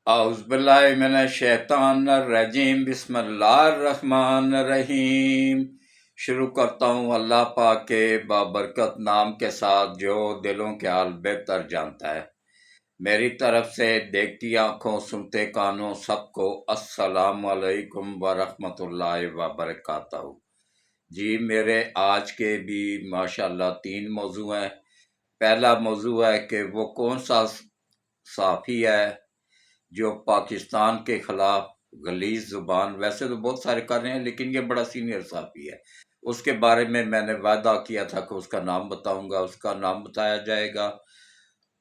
اعوذ باللہ من الشیطان الرجیم، بسم اللہ الرحمن الرحیم۔ شروع کرتا ہوں اللہ پاک کے بابرکت نام کے ساتھ جو دلوں کے حال بہتر جانتا ہے۔ میری طرف سے دیکھتی آنکھوں سنتے کانوں سب کو السلام علیکم ورحمۃ اللہ وبرکاتہ۔ جی میرے آج کے بھی ماشاءاللہ 3 موضوع ہیں۔ پہلا موضوع ہے کہ وہ کون سا صحافی ہے جو پاکستان کے خلاف غلیظ زبان، ویسے تو بہت سارے کر رہے ہیں لیکن یہ بڑا سینئر صحافی ہے، اس کے بارے میں نے وعدہ کیا تھا کہ اس کا نام بتاؤں گا، اس کا نام بتایا جائے گا۔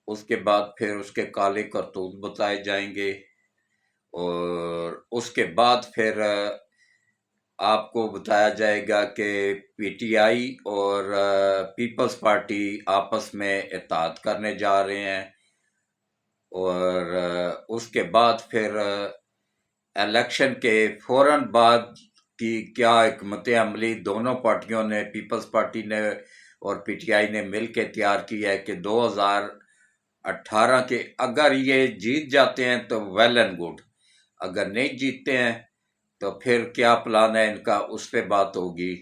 اس کے بعد پھر اس کے کالے کرتوت بتائے جائیں گے، اور اس کے بعد پھر آپ کو بتایا جائے گا کہ پی ٹی آئی اور پیپلز پارٹی آپس میں اتحاد کرنے جا رہے ہیں، اور اس کے بعد پھر الیکشن کے فوراً بعد کی کیا حکمت عملی دونوں پارٹیوں نے، پیپلز پارٹی نے اور پی ٹی آئی نے مل کے تیار کی ہے کہ 2018 کے اگر یہ جیت جاتے ہیں تو ویل اینڈ گڈ، اگر نہیں جیتتے ہیں تو پھر کیا پلان ہے ان کا، اس پہ بات ہوگی۔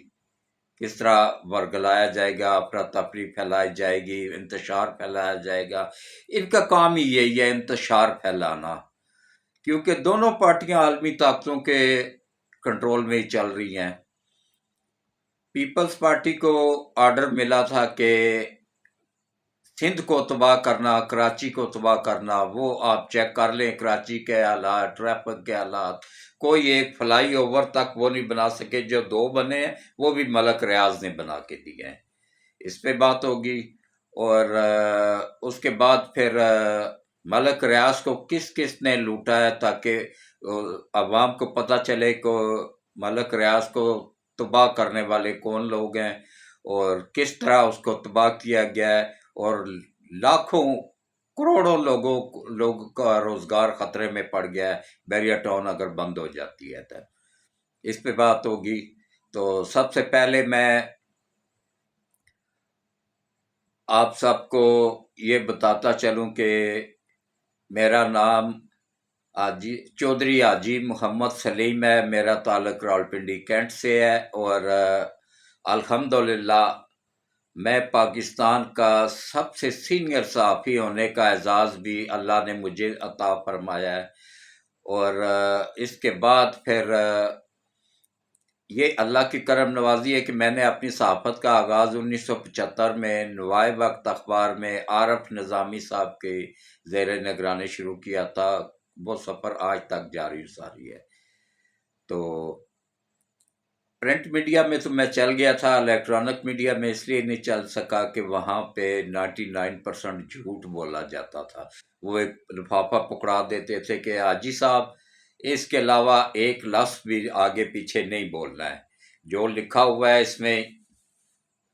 کس طرح ورگلایا جائے گا، افراتفری پھیلائی جائے گی، انتشار پھیلایا جائے گا۔ ان کا کام ہی یہی ہے، انتشار پھیلانا، کیونکہ دونوں پارٹیاں عالمی طاقتوں کے کنٹرول میں ہی چل رہی ہیں۔ پیپلز پارٹی کو آرڈر ملا تھا کہ سندھ کو تباہ کرنا، کراچی کو تباہ کرنا، وہ آپ چیک کر لیں کراچی کے حالات، ٹریفک کے حالات، کوئی ایک فلائی اوور تک وہ نہیں بنا سکے، جو 2 بنے ہیں وہ بھی ملک ریاض نے بنا کے دیے ہیں، اس پہ بات ہوگی۔ اور اس کے بعد پھر ملک ریاض کو کس کس نے لوٹا ہے، تاکہ عوام کو پتہ چلے کہ ملک ریاض کو تباہ کرنے والے کون لوگ ہیں اور کس طرح اس کو تباہ کیا گیا ہے، اور لاکھوں کروڑوں لوگوں کا روزگار خطرے میں پڑ گیا ہے بیریا ٹاؤن اگر بند ہو جاتی ہے تو اس پہ بات ہوگی۔ تو سب سے پہلے میں آپ سب کو یہ بتاتا چلوں کہ میرا نام چودھری حاجی محمد سلیم ہے، میرا تعلق راولپنڈی کینٹ سے ہے، اور الحمدللہ میں پاکستان کا سب سے سینئر صحافی ہونے کا اعزاز بھی اللہ نے مجھے عطا فرمایا ہے۔ اور اس کے بعد پھر یہ اللہ کی کرم نوازی ہے کہ میں نے اپنی صحافت کا آغاز 1975 میں نوائے وقت اخبار میں عارف نظامی صاحب کے زیر نگرانی شروع کیا تھا، وہ سفر آج تک جاری ساری ہے۔ تو پرنٹ میڈیا میں تو میں چل گیا تھا، الیکٹرانک میڈیا میں اس لیے نہیں چل سکا کہ وہاں پہ 99% جھوٹ بولا جاتا تھا۔ وہ ایک لفافہ پکڑا دیتے تھے کہ حاجی صاحب اس کے علاوہ ایک لفظ بھی آگے پیچھے نہیں بولنا ہے، جو لکھا ہوا ہے اس میں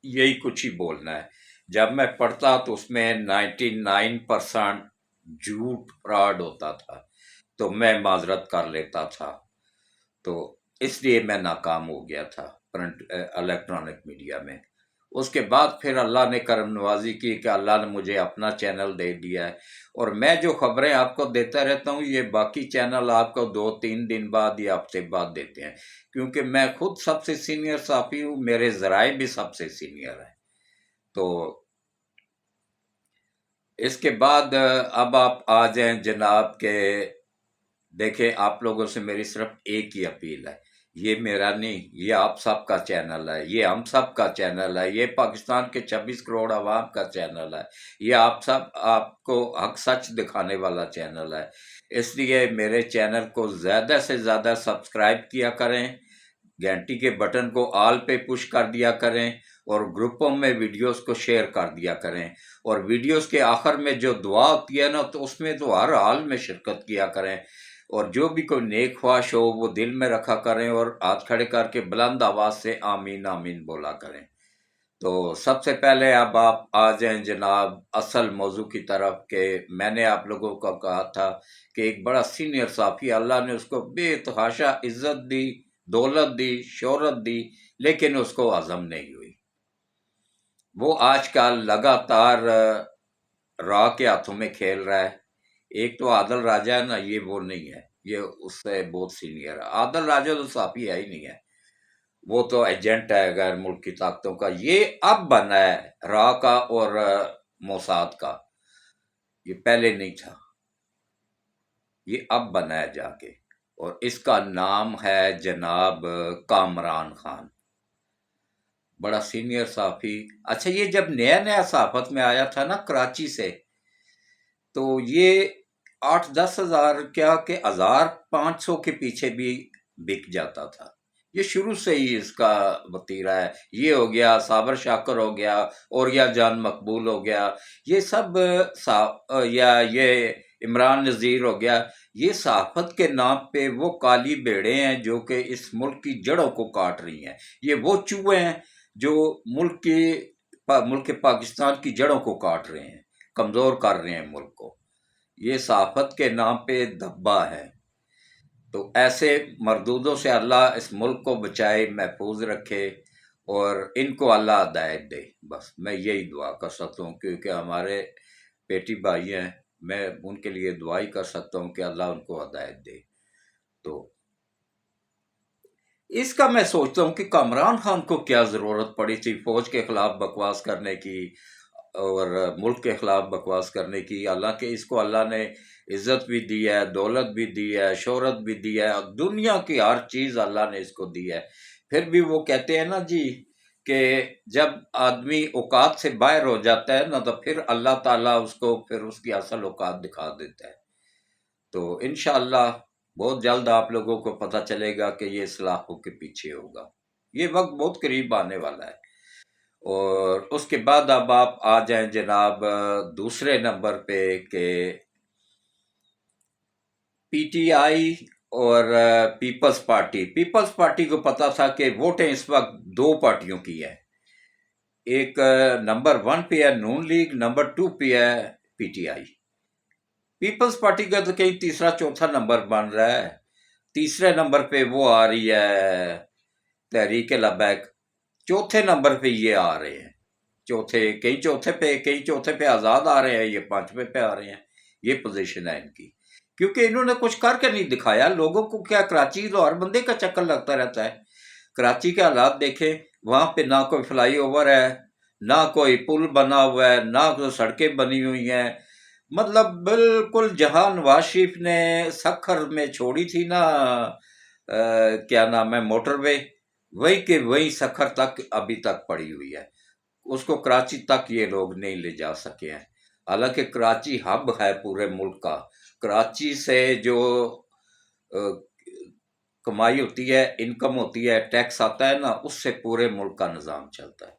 یہی کچھ ہی بولنا ہے۔ جب میں پڑھتا تو اس میں 99% جھوٹ فراڈ ہوتا تھا، تو میں معذرت کر لیتا تھا، تو اس لیے میں ناکام ہو گیا تھا الیکٹرانک میڈیا میں۔ اس کے بعد پھر اللہ نے کرم نوازی کی کہ اللہ نے مجھے اپنا چینل دے دیا ہے، اور میں جو خبریں آپ کو دیتا رہتا ہوں یہ باقی چینل آپ کو 2-3 دن بعد یا ہفتے بعد دیتے ہیں، کیونکہ میں خود سب سے سینئر صحافی ہوں، میرے ذرائع بھی سب سے سینئر ہیں۔ تو اس کے بعد اب آپ آ جائیں جناب کہ دیکھیں، آپ لوگوں سے میری صرف ایک ہی اپیل ہے، یہ میرا نہیں، یہ آپ سب کا چینل ہے، یہ ہم سب کا چینل ہے، یہ پاکستان کے 26 کروڑ عوام کا چینل ہے، یہ آپ کو حق سچ دکھانے والا چینل ہے۔ اس لیے میرے چینل کو زیادہ سے زیادہ سبسکرائب کیا کریں، گھنٹی کے بٹن کو آل پہ پش کر دیا کریں، اور گروپوں میں ویڈیوز کو شیئر کر دیا کریں، اور ویڈیوز کے آخر میں جو دعا ہوتی ہے نا تو اس میں تو ہر حال میں شرکت کیا کریں، اور جو بھی کوئی نیک خواہش ہو وہ دل میں رکھا کریں، اور ہاتھ کھڑے کر کے بلند آواز سے آمین آمین بولا کریں۔ تو سب سے پہلے اب آپ آ جائیں جناب اصل موضوع کی طرف، کہ میں نے آپ لوگوں کو کہا تھا کہ ایک بڑا سینئر صحافی، اللہ نے اس کو بے تحاشا عزت دی، دولت دی، شہرت دی، لیکن اس کو ہضم نہیں ہوئی۔ وہ آج کل لگاتار را کے ہاتھوں میں کھیل رہا ہے۔ ایک تو عادل راجہ ہے نا، یہ وہ نہیں ہے، یہ اس سے بہت سینئر ہے۔ عادل راجہ تو صحافی ہے ہی نہیں ہے، وہ تو ایجنٹ ہے غیر ملکی طاقتوں کا۔ یہ اب بنا ہے را کا اور موساد کا، یہ پہلے نہیں تھا، یہ اب بنا ہے جا کے، اور اس کا نام ہے جناب کامران خان، بڑا سینئر صحافی۔ اچھا، یہ جب نیا نیا صحافت میں آیا تھا نا کراچی سے، تو یہ 8-10 ہزار کیا کہ 1500 کے پیچھے بھی بک جاتا تھا۔ یہ شروع سے ہی اس کا وتیرہ ہے۔ یہ ہو گیا، صابر شاکر ہو گیا، اور یا جان مقبول ہو گیا، یہ سب یا یہ عمران نذیر ہو گیا، یہ صحافت کے نام پہ وہ کالی بیڑے ہیں جو کہ اس ملک کی جڑوں کو کاٹ رہی ہیں۔ یہ وہ چوہے ہیں جو ملک پاکستان کی جڑوں کو کاٹ رہے ہیں، کمزور کر رہے ہیں ملک کو۔ یہ صحافت کے نام پہ دھبا ہے۔ تو ایسے مردودوں سے اللہ اس ملک کو بچائے، محفوظ رکھے، اور ان کو اللہ ہدایت دے۔ بس میں یہی دعا کر سکتا ہوں، کیونکہ ہمارے بیٹی بھائی ہیں، میں ان کے لیے دعا ہی کر سکتا ہوں کہ اللہ ان کو ہدایت دے۔ تو اس کا میں سوچتا ہوں کہ کامران خان کو کیا ضرورت پڑی تھی فوج کے خلاف بکواس کرنے کی اور ملک کے خلاف بکواس کرنے کی؟ حالانکہ اس کو اللہ نے عزت بھی دی ہے، دولت بھی دی ہے، شہرت بھی دی ہے، دنیا کی ہر چیز اللہ نے اس کو دی ہے۔ پھر بھی وہ کہتے ہیں نا جی کہ جب آدمی اوقات سے باہر ہو جاتا ہے نا، تو پھر اللہ تعالیٰ اس کو پھر اس کی اصل اوقات دکھا دیتا ہے۔ تو انشاءاللہ بہت جلد آپ لوگوں کو پتہ چلے گا کہ یہ اصلاحوں کے پیچھے ہوگا۔ یہ وقت بہت قریب آنے والا ہے۔ اور اس کے بعد اب آپ آ جائیں جناب دوسرے نمبر پہ کہ پی ٹی آئی اور پیپلز پارٹی کو پتا تھا کہ ووٹیں اس وقت دو پارٹیوں کی ہیں، ایک نمبر 1 پہ ہے نون لیگ، نمبر 2 پہ ہے P T I. Peoples Party کا تو کہیں تیسرا چوتھا نمبر بن رہا ہے، تیسرے نمبر پہ وہ آ رہی ہے تحریک لبیک، چوتھے نمبر پہ یہ آ رہے ہیں، کئی چوتھے پہ آزاد آ رہے ہیں، یہ 5ویں پہ آ رہے ہیں۔ یہ پوزیشن ہے ان کی، کیونکہ انہوں نے کچھ کر کے نہیں دکھایا لوگوں کو۔ کیا کراچی تو ہر بندے کا چکر لگتا رہتا ہے، کراچی کے حالات دیکھیں، وہاں پہ نہ کوئی فلائی اوور ہے، نہ کوئی پل بنا ہوا ہے، نہ کوئی سڑکیں بنی ہوئی ہیں۔ مطلب بالکل جہاں نواز شریف نے سکھر میں چھوڑی تھی نا کیا نام ہے موٹر وے، وہی کہ وہی سکھر تک ابھی تک پڑی ہوئی ہے، اس کو کراچی تک یہ لوگ نہیں لے جا سکے ہیں۔ حالانکہ کراچی ہب ہے پورے ملک کا، کراچی سے جو کمائی ہوتی ہے، انکم ہوتی ہے، ٹیکس آتا ہے نا، اس سے پورے ملک کا نظام چلتا ہے۔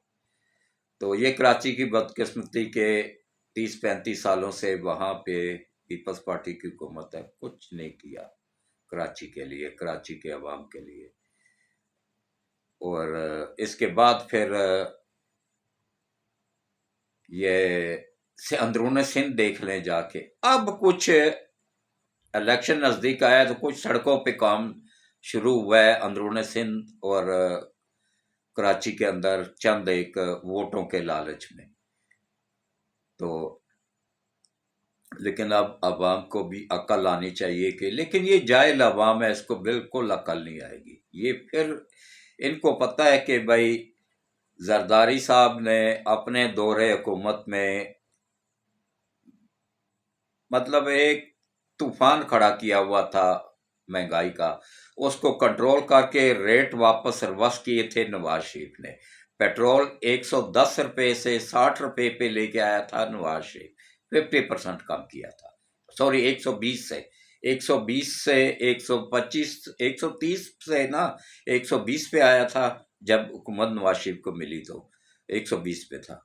تو یہ کراچی کی بدقسمتی کے 30-35 سالوں سے وہاں پہ پیپلز پارٹی کی حکومت ہے، کچھ نہیں کیا کراچی کے لیے، کراچی کے عوام کے لیے۔ اور اس کے بعد پھر یہ اندرون سندھ دیکھ لیں جا کے، اب کچھ الیکشن نزدیک آیا تو کچھ سڑکوں پہ کام شروع ہوا ہے اندرون سندھ اور کراچی کے اندر، چند ایک ووٹوں کے لالچ میں۔ تو لیکن اب عوام کو بھی عقل آنی چاہیے کہ، لیکن یہ جاہل عوام ہے، اس کو بالکل عقل نہیں آئے گی۔ یہ پھر ان کو پتہ ہے کہ بھائی زرداری صاحب نے اپنے دور حکومت میں مطلب ایک طوفان کھڑا کیا ہوا تھا مہنگائی کا، اس کو کنٹرول کر کے ریٹ واپس روس کیے تھے نواز شریف نے۔ پیٹرول 110 روپے سے 60 روپے پہ لے کے آیا تھا نواز شریف، 50% کم کیا تھا، سوری 120 سے 125 130 سے نا 120 پہ آیا تھا جب حکومت نواز شریف کو ملی، تو 120 پہ تھا،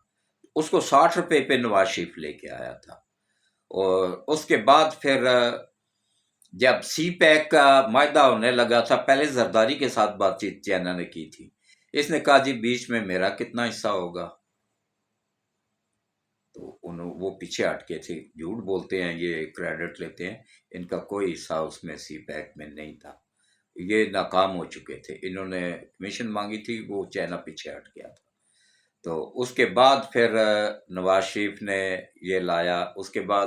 اس کو 60 روپے پہ نواز شریف لے کے آیا تھا۔ اور اس کے بعد پھر جب سی پیک کا معاہدہ ہونے لگا تھا، پہلے زرداری کے ساتھ بات چیت چائنا نے کی تھی، اس نے کہا جی بیچ میں میرا کتنا حصہ ہوگا، تو وہ پیچھے ہٹ کے تھے، جھوٹ بولتے ہیں، یہ کریڈٹ لیتے ہیں، ان کا کوئی حصہ اس میں سی پیک میں نہیں تھا، یہ ناکام ہو چکے تھے، انہوں نے کمیشن مانگی تھی، وہ چائنا پیچھے ہٹ گیا تھا۔ تو اس کے بعد پھر نواز شریف نے یہ لایا، اس کے بعد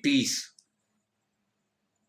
30।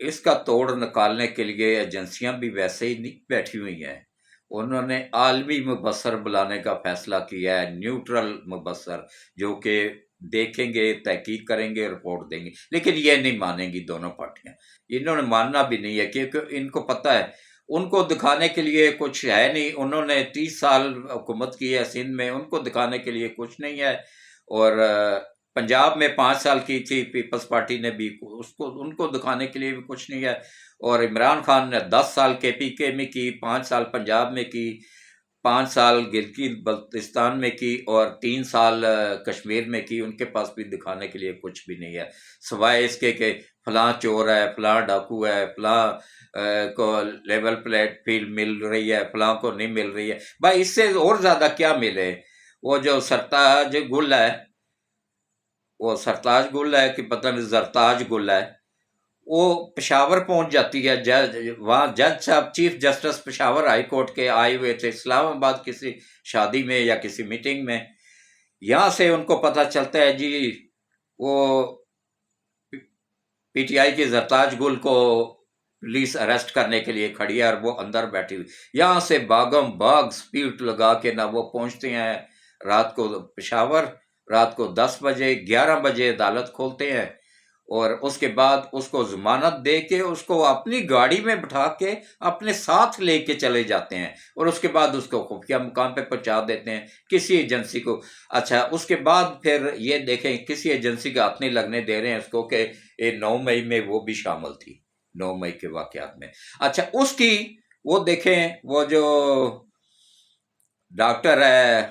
اس کا توڑ نکالنے کے لیے ایجنسیاں بھی ویسے ہی نہیں بیٹھی ہوئی ہیں، انہوں نے عالمی مبصر بلانے کا فیصلہ کیا ہے، نیوٹرل مبصر، جو کہ دیکھیں گے، تحقیق کریں گے، رپورٹ دیں گے، لیکن یہ نہیں مانیں گی دونوں پارٹیاں، انہوں نے ماننا بھی نہیں ہے، کیونکہ ان کو پتہ ہے ان کو دکھانے کے لیے کچھ ہے نہیں، انہوں نے 30 سال حکومت کی ہے سندھ میں، ان کو دکھانے کے لیے کچھ نہیں ہے، اور پنجاب میں 5 سال کی تھی پیپلز پارٹی نے بھی، ان کو دکھانے کے لیے بھی کچھ نہیں ہے، اور عمران خان نے 10 سال کے پی کے میں کی، 5 سال پنجاب میں کی، 5 سال گلگت بلتستان میں کی، اور 3 سال کشمیر میں کی، ان کے پاس بھی دکھانے کے لیے کچھ بھی نہیں ہے، سوائے اس کے کہ فلاں چور ہے، فلاں ڈاکو ہے، فلاں کو لیول پلیٹ فیلڈ مل رہی ہے، فلاں کو نہیں مل رہی ہے، بھائی اس سے اور زیادہ کیا ملے؟ وہ جو سرتاج گل ہے، وہ سرتاج گل ہے کہ پتہ نہیں زرتاج گل ہے، وہ پشاور پہنچ جاتی ہے، جج وہاں جج صاحب chief justice Peshawar high court کے آئے ہوئے تھے اسلام آباد کسی شادی میں یا کسی میٹنگ میں، یہاں سے ان کو پتہ چلتا ہے جی وہ پی ٹی آئی کے زرتاج گل کو پولیس اریسٹ کرنے کے لیے کھڑی ہے اور وہ اندر بیٹھی ہوئی، یہاں سے باغم باغ سپیڈ لگا کے نہ وہ پہنچتے ہیں رات کو پشاور، رات کو 10 بجے 11 بجے عدالت کھولتے ہیں، اور اس کے بعد اس کو ضمانت دے کے اس کو اپنی گاڑی میں بٹھا کے اپنے ساتھ لے کے چلے جاتے ہیں، اور اس کے بعد اس کو خفیہ مقام پہ پہنچا دیتے ہیں کسی ایجنسی کو۔ اچھا اس کے بعد پھر یہ دیکھیں کسی ایجنسی کا ہاتھ نہیں لگنے دے رہے ہیں اس کو، کہ 9 مئی میں وہ بھی شامل تھی، 9 مئی کے واقعات میں۔ اچھا اس کی وہ دیکھیں، وہ جو ڈاکٹر ہے،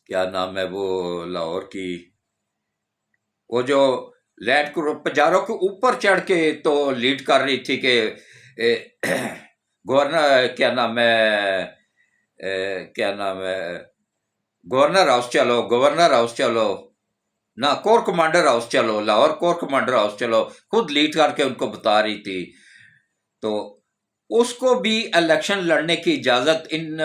کیا نام ہے وہ لاہور کی، وہ جو لینڈ پجاروں کے اوپر چڑھ کے تو لیڈ کر رہی تھی کہ گورنر کیا نام ہے، گورنر ہاؤس چلو، گورنر ہاؤس چلو، نہ کور کمانڈر ہاؤس چلو، لاہور کور کمانڈر ہاؤس چلو، خود لیڈ کر کے ان کو بتا رہی تھی، تو اس کو بھی الیکشن لڑنے کی اجازت ان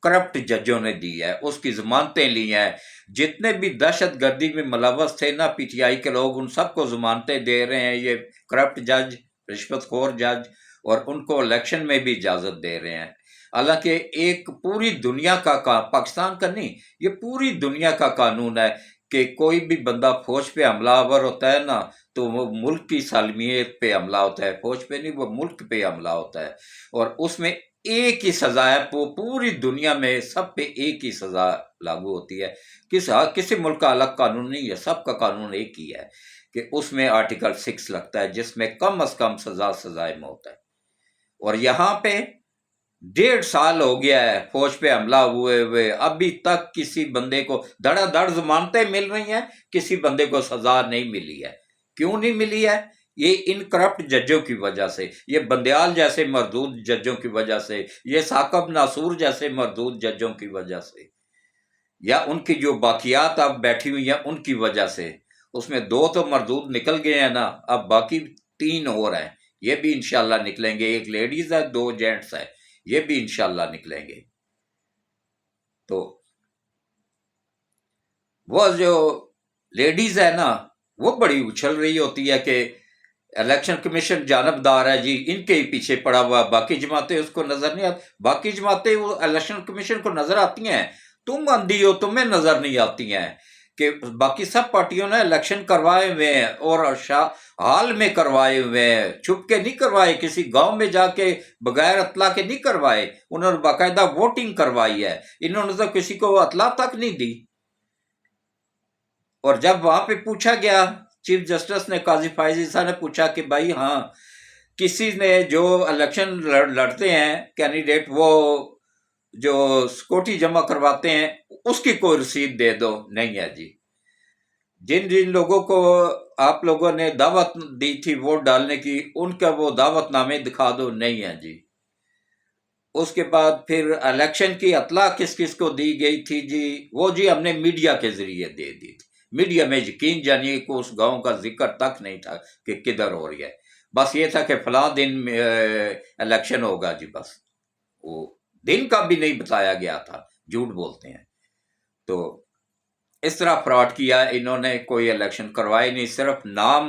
کرپٹ ججوں نے دی ہے، اس کی ضمانتیں لی ہیں، جتنے بھی دہشت گردی میں ملوث تھے نا پی ٹی آئی کے لوگ، ان سب کو ضمانتیں دے رہے ہیں یہ کرپٹ جج، رشوت خور جج، اور ان کو الیکشن میں بھی اجازت دے رہے ہیں، حالانکہ ایک پوری دنیا کا پاکستان کا نہیں، یہ پوری دنیا کا قانون ہے کہ کوئی بھی بندہ فوج پہ حملہ آور ہوتا ہے نا تو وہ ملک کی سالمیت پہ حملہ ہوتا ہے، فوج پہ نہیں، وہ ملک پہ حملہ ہوتا ہے، اور اس میں ایک ہی سزا ہے، پوری دنیا میں سب پہ ایک ہی سزا لاگو ہوتی ہے، کسی ملک کا الگ قانون نہیں ہے، سب کا قانون ایک ہی ہے، کہ اس میں آرٹیکل 6 لگتا ہے جس میں کم از کم سزائے موت ہے، اور یہاں پہ 1.5 سال ہو گیا ہے فوج پہ حملہ ہوئے ابھی تک کسی بندے کو دھڑا دھڑ ضمانتیں مل رہی ہیں، کسی بندے کو سزا نہیں ملی ہے، کیوں نہیں ملی ہے؟ یہ ان کرپٹ ججوں کی وجہ سے، یہ بندیال جیسے مردود ججوں کی وجہ سے، یہ ثاقب ناصور جیسے مردود ججوں کی وجہ سے، یا ان کی جو باقیات اب بیٹھی ہوئی ہیں ان کی وجہ سے، اس میں 2 تو مردود نکل گئے ہیں نا، اب باقی 3 اور ہیں، یہ بھی انشاءاللہ نکلیں گے، ایک لیڈیز ہے 2 جینٹس ہے، یہ بھی انشاءاللہ نکلیں گے۔ تو وہ جو لیڈیز ہے نا وہ بڑی اچھل رہی ہوتی ہے کہ الیکشن کمیشن جانبدار ہے جی، ان کے ہی پیچھے پڑا ہوا، باقی جماعتیں اس کو نظر نہیں آتی، باقی جماعتیں وہ الیکشن کمیشن کو نظر آتی ہیں، تم اندھی ہو تمہیں نظر نہیں آتی ہیں، کہ باقی سب پارٹیوں نے الیکشن کروائے ہوئے ہیں، اور حال میں کروائے ہوئے ہیں، چھپ کے نہیں کروائے، کسی گاؤں میں جا کے بغیر اطلاع کے نہیں کروائے، انہوں نے باقاعدہ ووٹنگ کروائی ہے، انہوں نے تو کسی کو اطلاع تک نہیں دی، اور جب وہاں پہ پوچھا گیا، چیف جسٹس نے قاضی فائز عیسیٰ نے پوچھا کہ بھائی ہاں کسی نے جو الیکشن لڑتے ہیں کینڈیڈیٹ، وہ جو سکوٹی جمع کرواتے ہیں اس کی کوئی رسید دے دو، نہیں ہے جی، جن لوگوں کو آپ لوگوں نے دعوت دی تھی ووٹ ڈالنے کی ان کا وہ دعوت نامے دکھا دو، نہیں ہے جی۔ اس کے بعد پھر الیکشن کی اطلاع کس کس کو دی گئی تھی جی، وہ جی ہم نے میڈیا کے ذریعے دے دی تھی، میڈیا میں یقین جانیے کہ اس گاؤں کا ذکر تک نہیں تھا کہ کدھر ہو رہی ہے، بس یہ تھا کہ فلاں دن الیکشن ہوگا جی، بس وہ دن کا بھی نہیں بتایا گیا تھا، جھوٹ بولتے ہیں۔ تو اس طرح فراڈ کیا انہوں نے، کوئی الیکشن کروائے نہیں، صرف نام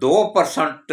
2%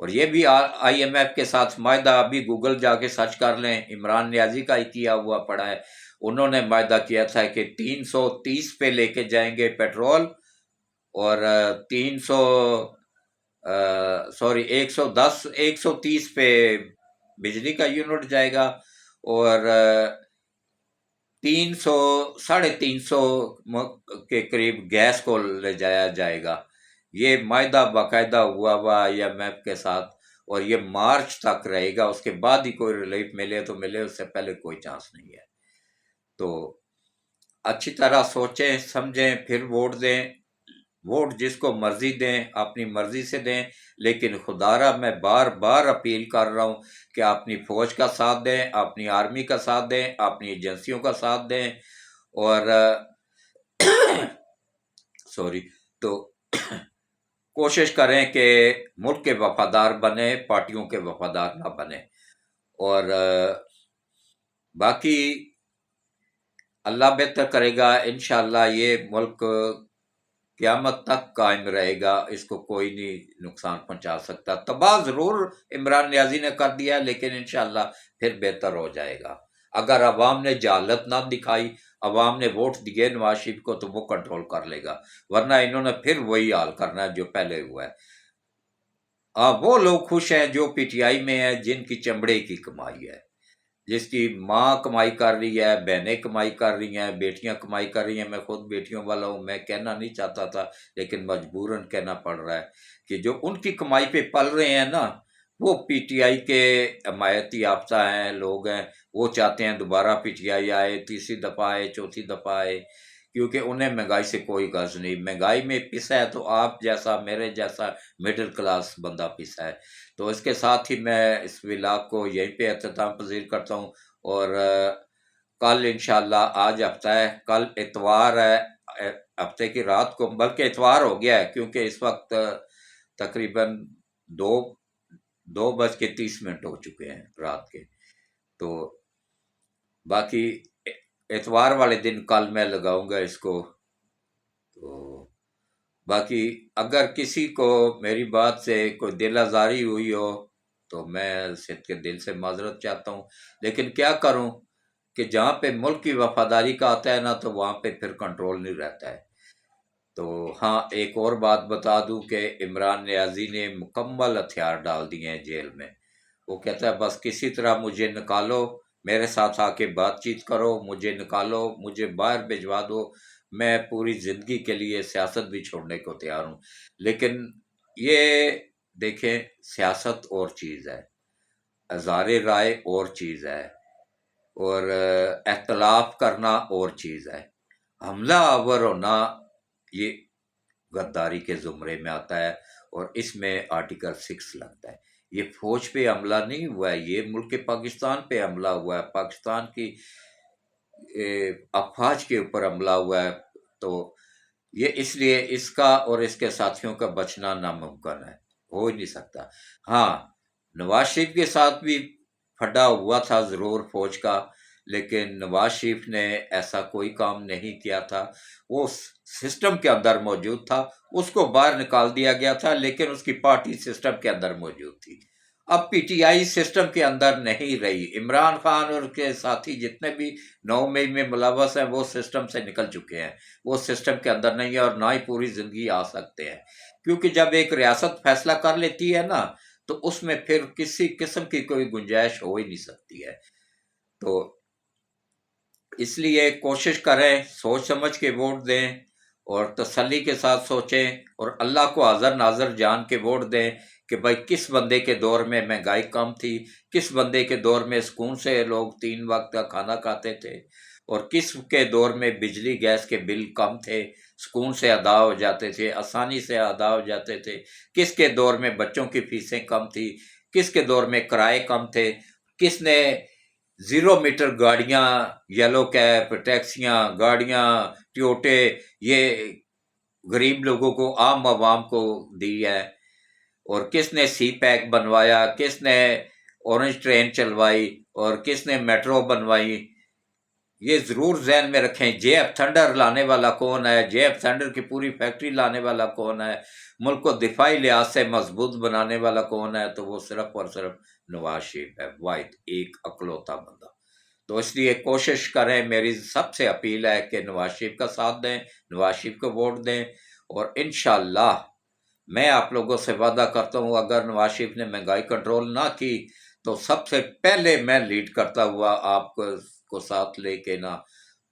اور یہ بھی IMF کے ساتھ معاہدہ، ابھی گوگل جا کے سرچ کر لیں، عمران نیازی کا ہی کیا ہوا پڑا ہے، انہوں نے معاہدہ کیا تھا کہ 330 پہ لے کے جائیں گے پیٹرول، اور 130 پہ بجلی کا یونٹ جائے گا، اور 300 کے قریب گیس کو لے جایا جائے گا۔ یہ معاہدہ باقاعدہ ہوا IMF کے ساتھ، اور یہ مارچ تک رہے گا، اس کے بعد ہی کوئی ریلیف ملے تو ملے، اس سے پہلے کوئی چانس نہیں ہے۔ تو اچھی طرح سوچیں سمجھیں، پھر ووٹ دیں۔ ووٹ جس کو مرضی دیں، اپنی مرضی سے دیں، لیکن خدارا میں بار بار اپیل کر رہا ہوں کہ اپنی فوج کا ساتھ دیں، اپنی آرمی کا ساتھ دیں، اپنی ایجنسیوں کا ساتھ دیں، اور تو کوشش کریں کہ ملک کے وفادار بنے، پارٹیوں کے وفادار نہ بنے، اور باقی اللہ بہتر کرے گا انشاءاللہ۔ یہ ملک قیامت تک قائم رہے گا، اس کو کوئی نہیں نقصان پہنچا سکتا۔ تباہ ضرور عمران نیازی نے کر دیا، لیکن انشاءاللہ پھر بہتر ہو جائے گا۔ اگر عوام نے جہالت نہ دکھائی، عوام نے ووٹ دیے نواز شریف کو، تو وہ کنٹرول کر لے گا، ورنہ انہوں نے پھر وہی حال کرنا ہے جو پہلے ہوا ہے۔ وہ لوگ خوش ہیں جو PTI میں ہیں، جن کی چمڑے کی کمائی ہے، جس کی ماں کمائی کر رہی ہے، بہنیں کمائی کر رہی ہیں، بیٹیاں کمائی کر رہی ہیں۔ میں خود بیٹیوں والا ہوں، میں کہنا نہیں چاہتا تھا، لیکن مجبوراً کہنا پڑ رہا ہے کہ جو ان کی کمائی پہ پل رہے ہیں نا، وہ PTI کے حمایتی یافتہ ہیں، لوگ ہیں، وہ چاہتے ہیں دوبارہ PTI آئے، تیسری دفعہ آئے، چوتھی دفعہ آئے، کیونکہ انہیں مہنگائی سے کوئی غرض نہیں۔ مہنگائی میں پسا ہے تو آپ جیسا، میرے جیسا مڈل کلاس بندہ پسا ہے۔ تو اس کے ساتھ ہی میں اس ولاگ کو یہیں پہ اختتام پذیر کرتا ہوں، اور کل انشاءاللہ، آج ہفتہ ہے، کل اتوار ہے، ہفتے کی رات کو، بلکہ اتوار ہو گیا ہے کیونکہ اس وقت تقریباً 2:30 ہو چکے ہیں رات کے۔ تو باقی اتوار والے دن کل میں لگاؤں گا اس کو۔ تو باقی اگر کسی کو میری بات سے کوئی دل آزاری ہوئی ہو تو میں صدق کے دل سے معذرت چاہتا ہوں، لیکن کیا کروں کہ جہاں پہ ملک کی وفاداری کا آتا ہے نا، تو وہاں پہ پھر کنٹرول نہیں رہتا ہے۔ تو ہاں، ایک اور بات بتا دوں کہ عمران نیازی نے مکمل ہتھیار ڈال دیے ہیں جیل میں۔ وہ کہتا ہے بس کسی طرح مجھے نکالو، میرے ساتھ آ کے بات چیت کرو، مجھے نکالو، مجھے باہر بھجوا دو، میں پوری زندگی کے لیے سیاست بھی چھوڑنے کو تیار ہوں۔ لیکن یہ دیکھیں، سیاست اور چیز ہے، اظہار رائے اور چیز ہے، اور اختلاف کرنا اور چیز ہے۔ حملہ آور ہونا یہ غداری کے زمرے میں آتا ہے، اور اس میں آرٹیکل 6 لگتا ہے۔ یہ فوج پہ حملہ نہیں ہوا ہے، یہ ملک پاکستان پہ حملہ ہوا ہے، پاکستان کی افواج کے اوپر حملہ ہوا ہے۔ تو یہ اس لیے اس کا اور اس کے ساتھیوں کا بچنا ناممکن ہے، ہو ہی نہیں سکتا۔ ہاں، نواز شریف کے ساتھ بھی پھڈا ہوا تھا ضرور فوج کا، لیکن نواز شریف نے ایسا کوئی کام نہیں کیا تھا۔ وہ سسٹم کے اندر موجود تھا، اس کو باہر نکال دیا گیا تھا، لیکن اس کی پارٹی سسٹم کے اندر موجود تھی۔ اب PTI سسٹم کے اندر نہیں رہی۔ عمران خان اور کے ساتھی جتنے بھی 9 مئی میں ملوث ہیں، وہ سسٹم سے نکل چکے ہیں، وہ سسٹم کے اندر نہیں ہے، اور نہ ہی پوری زندگی آ سکتے ہیں، کیونکہ جب ایک ریاست فیصلہ کر لیتی ہے نا، تو اس میں پھر کسی قسم کی کوئی گنجائش ہو ہی نہیں سکتی ہے۔ تو اس لیے کوشش کریں، سوچ سمجھ کے ووٹ دیں، اور تسلی کے ساتھ سوچیں، اور اللہ کو حاضر ناظر جان کے ووٹ دیں کہ بھائی کس بندے کے دور میں مہنگائی کم تھی، کس بندے کے دور میں سکون سے لوگ 3 وقت کا کھانا کھاتے تھے، اور کس کے دور میں بجلی گیس کے بل کم تھے، سکون سے ادا ہو جاتے تھے، آسانی سے ادا ہو جاتے تھے، کس کے دور میں بچوں کی فیسیں کم تھی، کس کے دور میں کرائے کم تھے، کس نے 0 میٹر گاڑیاں، یلو کیب، ٹیکسیاں، گاڑیاں، ٹیوٹے، یہ غریب لوگوں کو، عام عوام کو دی ہے، اور کس نے سی پیک بنوایا، کس نے اورنج ٹرین چلوائی، اور کس نے میٹرو بنوائی۔ یہ ضرور ذہن میں رکھیں، جے ایف تھنڈر لانے والا کون ہے، جے ایف تھنڈر کی پوری فیکٹری لانے والا کون ہے، ملک کو دفاعی لحاظ سے مضبوط بنانے والا کون ہے، تو وہ صرف اور صرف نواز شریف ہے، واحد ایک اکلوتا بندہ۔ تو اس لیے کوشش کریں، میری سب سے اپیل ہے کہ نواز شریف کا ساتھ دیں، نواز شریف کو ووٹ دیں، اور انشاءاللہ میں آپ لوگوں سے وعدہ کرتا ہوں اگر نواز شریف نے مہنگائی کنٹرول نہ کی تو سب سے پہلے میں لیڈ کرتا ہوا آپ کو ساتھ لے کے نا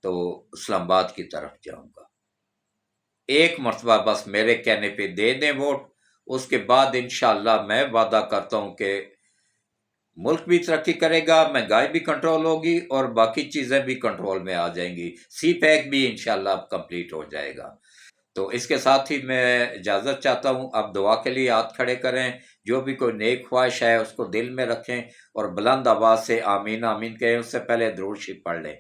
تو اسلام آباد کی طرف جاؤں گا۔ ایک مرتبہ بس میرے کہنے پہ دے دیں ووٹ، اس کے بعد انشاءاللہ میں وعدہ کرتا ہوں کہ ملک بھی ترقی کرے گا، مہنگائی بھی کنٹرول ہوگی اور باقی چیزیں بھی کنٹرول میں آ جائیں گی، سی پیک بھی انشاءاللہ کمپلیٹ ہو جائے گا۔ تو اس کے ساتھ ہی میں اجازت چاہتا ہوں، اب دعا کے لیے ہاتھ کھڑے کریں، جو بھی کوئی نیک خواہش ہے اس کو دل میں رکھیں اور بلند آواز سے آمین آمین کہیں، اس سے پہلے درود شریف پڑھ لیں۔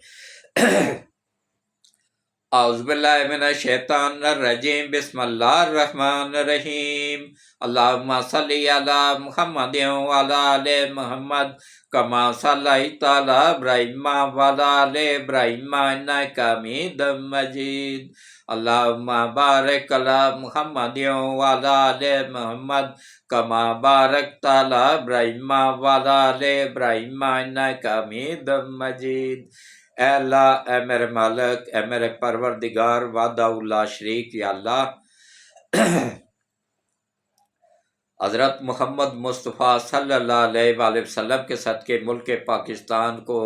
اعوذ باللہ من الشیطان الرجیم، بسم اللہ الرحمن الرحیم، اللہم صلی علی محمد وعلی آل محمد کما صلیت علی ابراہیم وعلی آل ابراہیم انک حمید مجید، اللہم بارک علی محمد وعلی آل محمد کما بارکت علی ابراہیم وعلی آل ابراہیم انک حمید مجید۔ اے اللہ، اے میرے مالک، اے میرے پروردگار وحدہ لا شریک، یا اللہ حضرت محمد مصطفیٰ صلی اللہ علیہ وآلہ وسلم کے صدقے ملک پاکستان کو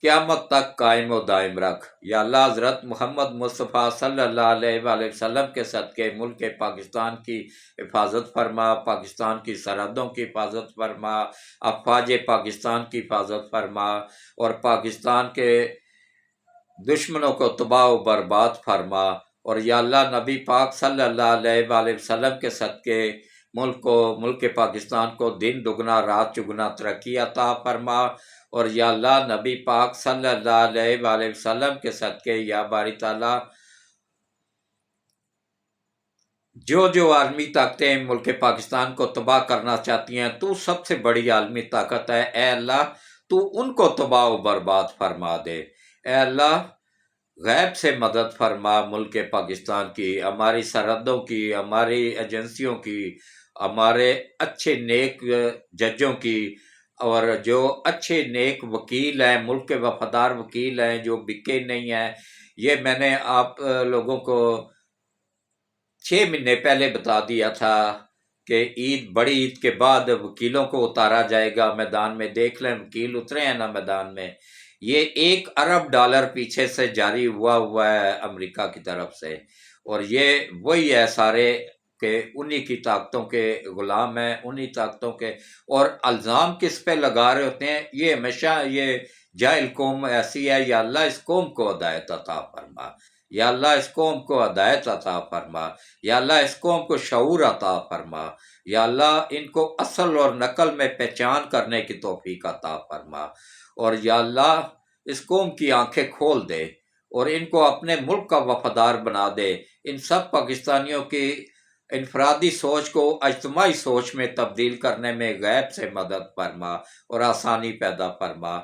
قیامت تک قائم و دائم رکھ۔ یا اللہ حضرت محمد مصطفیٰ صلی اللہ علیہ وآلہ وسلم کے صدقے ملک پاکستان کی حفاظت فرما، پاکستان کی سرحدوں کی حفاظت فرما، افواج پاکستان کی حفاظت فرما، اور پاکستان کے دشمنوں کو تباہ و برباد فرما، اور یا اللہ نبی پاک صلی اللہ علیہ وآلہ وسلم کے صدقے ملک پاکستان کو دن دگنا رات چگنا ترقی عطا فرما، اور یا اللہ نبی پاک صلی اللہ علیہ وآلہ وسلم کے صدقے یا باری تعالیٰ جو عالمی طاقتیں ملک پاکستان کو تباہ کرنا چاہتی ہیں، تو سب سے بڑی عالمی طاقت ہے، اے اللہ تو ان کو تباہ و برباد فرما دے۔ اے اللہ غیب سے مدد فرما ملک پاکستان کی، ہماری سرحدوں کی، ہماری ایجنسیوں کی، ہمارے اچھے نیک ججوں کی، اور جو اچھے نیک وکیل ہیں، ملک کے وفادار وکیل ہیں جو بکے نہیں ہیں۔ یہ میں نے آپ لوگوں کو 6 مہینے پہلے بتا دیا تھا کہ بڑی عید کے بعد وکیلوں کو اتارا جائے گا میدان میں، دیکھ لیں وکیل اترے ہیں نا میدان میں۔ یہ $1 ارب پیچھے سے جاری ہوا ہے امریکہ کی طرف سے، اور یہ وہی ہے سارے کہ انہی کی طاقتوں کے غلام ہیں، انہی طاقتوں کے، اور الزام کس پہ لگا رہے ہوتے ہیں؟ یہ ہمیشہ یہ جاہل قوم ایسی ہے، یا اللہ اس قوم کو ہدایت عطا فرما، یا اللہ اس قوم کو ہدایت عطا فرما، یا اللہ اس قوم کو شعور عطا فرما، یا اللہ ان کو اصل اور نقل میں پہچان کرنے کی توفیق عطا فرما، اور یا اللہ اس قوم کی آنکھیں کھول دے اور ان کو اپنے ملک کا وفادار بنا دے، ان سب پاکستانیوں کی انفرادی سوچ کو اجتماعی سوچ میں تبدیل کرنے میں غیب سے مدد فرما اور آسانی پیدا فرما،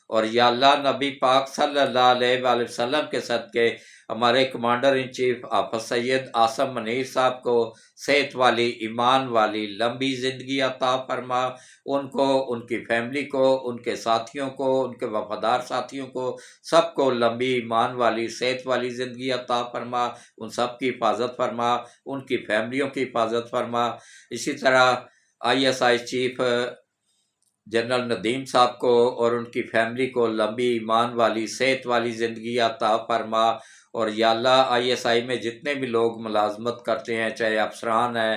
اور یا اللہ نبی پاک صلی اللہ علیہ وآلہ وسلم کے صدقے ہمارے کمانڈر ان چیف حافظ سید عاصم منیر صاحب کو صحت والی، ایمان والی، لمبی زندگی عطا فرما، ان کو، ان کی فیملی کو، ان کے ساتھیوں کو، ان کے وفادار ساتھیوں کو، سب کو لمبی ایمان والی، صحت والی زندگی عطا فرما، ان سب کی حفاظت فرما، ان کی فیملیوں کی حفاظت فرما۔ اسی طرح ISI چیف جنرل ندیم صاحب کو اور ان کی فیملی کو لمبی ایمان والی، صحت والی زندگی عطا فرما، اور یا اللہ ISI میں جتنے بھی لوگ ملازمت کرتے ہیں، چاہے افسران ہیں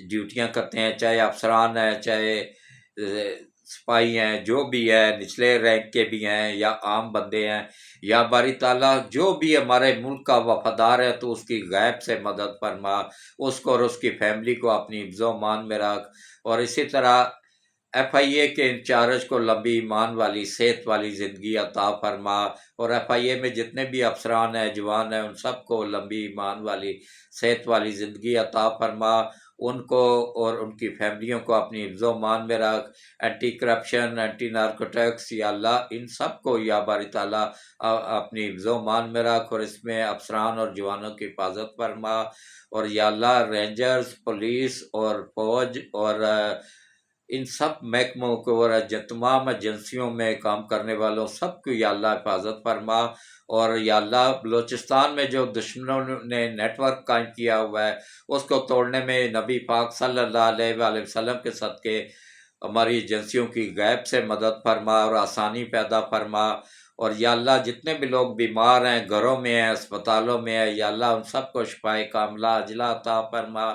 ڈیوٹیاں کرتے ہیں، چاہے افسران ہیں، چاہے سپاہی ہیں، جو بھی ہے نچلے رینک کے بھی ہیں یا عام بندے ہیں، یا باری تعالیٰ جو بھی ہمارے ملک کا وفادار ہے تو اس کی غیب سے مدد فرما، اس کو اور اس کی فیملی کو اپنی حفظ و امان میں رکھ، اور اسی طرح FIA کے انچارج کو لمبی ایمان والی، صحت والی زندگی عطا فرما، اور FIA میں جتنے بھی افسران ہیں، جوان ہیں، ان سب کو لمبی ایمان والی، صحت والی زندگی عطا فرما، ان کو اور ان کی فیملیوں کو اپنی حفظ و مان میں رکھ، اینٹی کرپشن، اینٹی نارکوٹکس، یا اللہ ان سب کو یا باری تعالیٰ اپنی حفظ و مان میں رکھ، اور اس میں افسران اور جوانوں کی حفاظت فرما، اور یا اللہ رینجرز، پولیس اور فوج اور ان سب محکموں کو اور تمام ایجنسیوں میں کام کرنے والوں سب کو یا اللہ حفاظت فرما، اور یا اللہ بلوچستان میں جو دشمنوں نے نیٹ ورک قائم کیا ہوا ہے اس کو توڑنے میں نبی پاک صلی اللہ علیہ وآلہ وسلم کے صدقے ہماری ایجنسیوں کی غیب سے مدد فرما اور آسانی پیدا فرما، اور یا اللہ جتنے بھی لوگ بیمار ہیں، گھروں میں ہیں، اسپتالوں میں ہیں، یا اللہ ان سب کو شفائے کاملہ عاجلہ عطا فرما،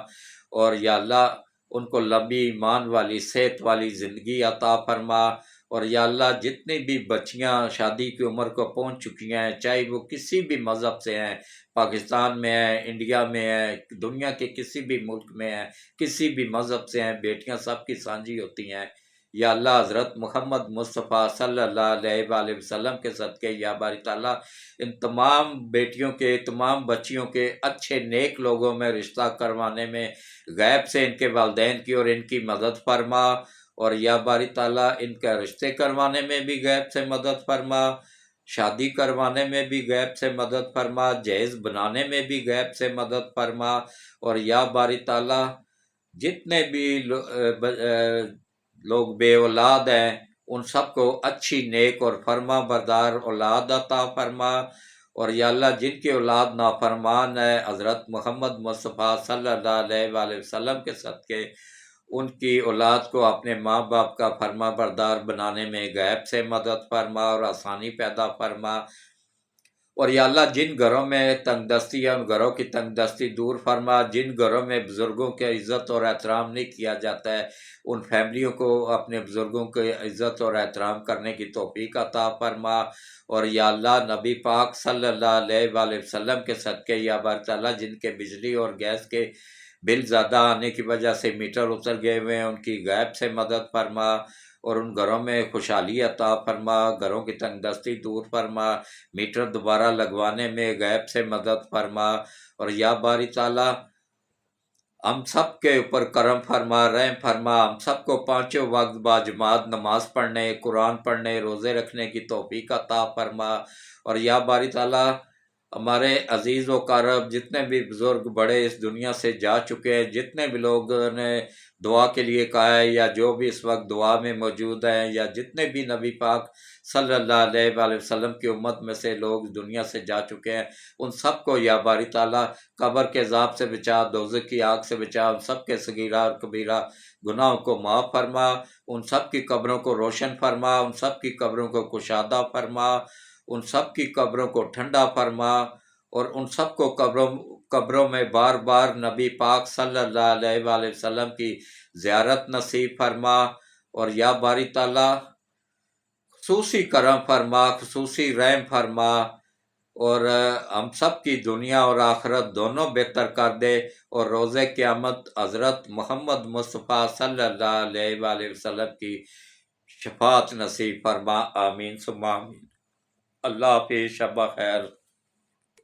اور یا اللہ ان کو لمبی ایمان والی صحت والی زندگی عطا فرما، اور یا اللہ جتنی بھی بچیاں شادی کی عمر کو پہنچ چکی ہیں، چاہے وہ کسی بھی مذہب سے ہیں، پاکستان میں ہیں، انڈیا میں ہیں، دنیا کے کسی بھی ملک میں ہیں، کسی بھی مذہب سے ہیں، بیٹیاں سب کی سانجھی ہوتی ہیں، یا اللہ حضرت محمد مصطفیٰ صلی اللہ علیہ وآلہ وسلم کے صدقے یا باری تعالیٰ ان تمام بیٹیوں کے، تمام بچیوں کے اچھے نیک لوگوں میں رشتہ کروانے میں غیب سے ان کے والدین کی اور ان کی مدد فرما، اور یا باری تعالیٰ ان کا رشتے کروانے میں بھی غیب سے مدد فرما، شادی کروانے میں بھی غیب سے مدد فرما، جہیز بنانے میں بھی غیب سے مدد فرما، اور یا باری تعالیٰ جتنے بھی لوگ بے اولاد ہیں ان سب کو اچھی نیک اور فرما بردار اولاد عطا فرما، اور یا اللہ جن کی اولاد نافرمان ہے حضرت محمد مصطفیٰ صلی اللہ علیہ وآلہ وسلم کے صدقے ان کی اولاد کو اپنے ماں باپ کا فرما بردار بنانے میں غیب سے مدد فرما اور آسانی پیدا فرما، اور یا اللہ جن گھروں میں تنگ دستی ہے ان گھروں کی تنگ دستی دور فرما، جن گھروں میں بزرگوں کی عزت اور احترام نہیں کیا جاتا ہے ان فیملیوں کو اپنے بزرگوں کی عزت اور احترام کرنے کی توفیق عطا فرما، اور یا اللہ نبی پاک صلی اللہ علیہ وآلہ وسلم کے صدقے یا بار تعالیٰ جن کے بجلی اور گیس کے بل زیادہ آنے کی وجہ سے میٹر اتر گئے ہوئے ہیں ان کی غیب سے مدد فرما، اور ان گھروں میں خوشحالی عطا فرما، گھروں کی تنگ دستی دور فرما، میٹر دوبارہ لگوانے میں غیب سے مدد فرما، اور یا باری تعالیٰ ہم سب کے اوپر کرم فرما، رحم فرما، ہم سب کو پانچوں وقت باجماعت نماز پڑھنے، قرآن پڑھنے، روزے رکھنے کی توفیق عطا فرما، اور یا باری تعالیٰ ہمارے عزیز و قارب جتنے بھی بزرگ بڑے اس دنیا سے جا چکے ہیں، جتنے بھی لوگوں نے دعا کے لیے کہا ہے یا جو بھی اس وقت دعا میں موجود ہیں، یا جتنے بھی نبی پاک صلی اللہ علیہ وآلہ وسلم کی امت میں سے لوگ دنیا سے جا چکے ہیں ان سب کو یا باری تعالیٰ قبر کے عذاب سے بچا، دوزخ کی آگ سے بچا، ان سب کے صغیرہ اور کبیرہ گناہوں کو معاف فرما، ان سب کی قبروں کو روشن فرما، ان سب کی قبروں کو کشادہ فرما، ان سب کی قبروں کو ٹھنڈا فرما، اور ان سب کو قبروں میں بار بار نبی پاک صلی اللہ علیہ وآلہ وسلم کی زیارت نصیب فرما، اور یا باری تعالیٰ خصوصی کرم فرما، خصوصی رحم فرما، اور ہم سب کی دنیا اور آخرت دونوں بہتر کر دے، اور روز قیامت حضرت محمد مصطفیٰ صلی اللہ علیہ وآلہ وسلم کی شفاعت نصیب فرما، آمین ثم آمین۔ اللہ حافظ، شب خیر۔